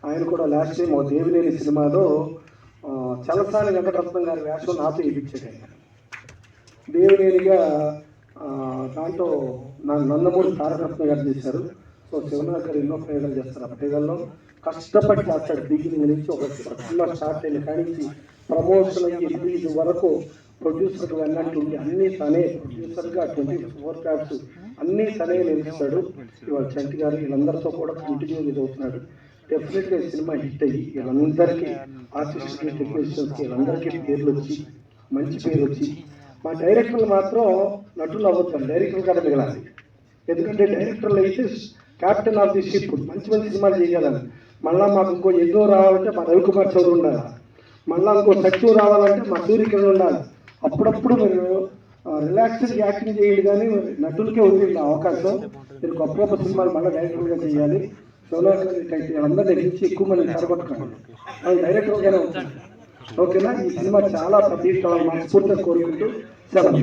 ఆయన కూడా last time Devineni సినిమాలో చలసాని వెంకటరత్నం గారి వేషం నాతో ఇప్పించాడు. ఆయన దేవినేనిగా దాంట్లో నందమూరి తారకరత్న గారు చేశారు. సో శివనాథ్ గారు ఎన్నో ప్రయోగాలు చేస్తారు. ఆ ప్రయోగాల్లో కష్టపడి చేస్తాడు. బిగినింగ్ నుంచి ఒక సినిమా స్టార్ట్ అయిన కానీ ప్రమోషన్ రిలీజ్ వరకు ప్రొడ్యూసర్గా అన్నట్టుండి అన్నీ తనే ప్రొడ్యూసర్గా 24 క్రాఫ్ట్స్ అన్నీ తనే నిర్మిస్తాడు. ఇవాళ చంటి గారు వీళ్ళందరితో కూడా కంటిన్యూ అవుతున్నాడు. డెఫినెట్గా ఈ సినిమా హిట్ అయ్యి వీళ్ళందరికీ ఆర్టిస్ట్కి టెక్నీషియన్స్కి వీళ్ళందరికీ పేర్లు వచ్చి మంచి పేరు వచ్చి మా డైరెక్టర్లు మాత్రం నటులు అవ్వతారు, డైరెక్టర్ కూడా మిగలాలి. ఎందుకంటే డైరెక్టర్లు అయితే క్యాప్టెన్ ఆఫ్ ది షిప్ మంచి మంచి సినిమాలు చేయగలరు. మళ్ళీ మాకు ఇంకో ఎన్నో రావాలంటే మా రవికుమార్ చౌదరి ఉండాలి, మళ్ళీ ఇంకో సత్యం రావాలంటే మా సూర్యకిరణ్ ఉండాలి. అప్పుడప్పుడు మీరు రిలాక్స్గా యాక్టింగ్ చేయాలి, కానీ నటులకే ఉంది అవకాశం. మీరు గొప్ప గొప్ప సినిమాలు మళ్ళీ డైరెక్టర్గా చేయాలి. అందరి దగ్గర నుంచి ఎక్కువ మంది కరగొట్టుకోండి, అది డైరెక్టర్గానే ఉంటుంది. ఓకేనా? ఈ సినిమా చాలా ప్రతీక్ష మనస్ఫూర్తిగా కోరుకుంటూ సెలవు.